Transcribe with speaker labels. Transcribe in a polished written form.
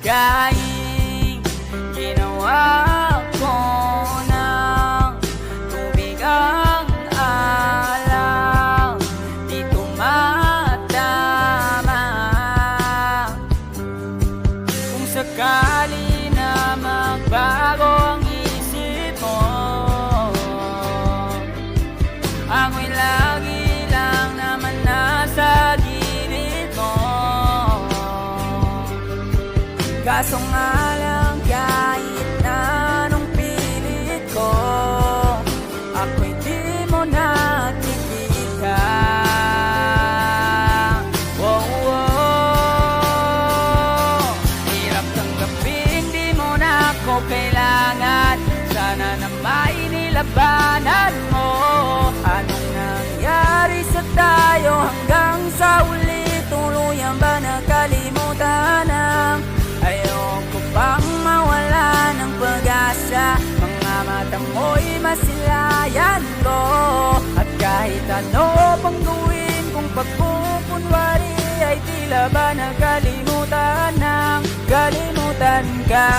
Speaker 1: pagkain. Ginawa ko ng tubig ang alak, di tumatama. Kung sakali na magbago ang isip mo, ako'y lagi lang naman nasa gilid mo. Kaso nga lang kahit na anong pilit ko, ako'y di mo nakikita. Oh, oh. Hirap tanggapin, di mo na ako kailangan. Sana na may nilabanan mo. Anong nangyari sa tayo hanggang sa uli? Tuluyan ba nakalimutan ang ayoko pang mawala ng pag-asa? Mga mata mo'y masilayan ko, at kahit ano pang gawin kung pagkukunwari ay tila ba nakalimutan ng kalimutan ka.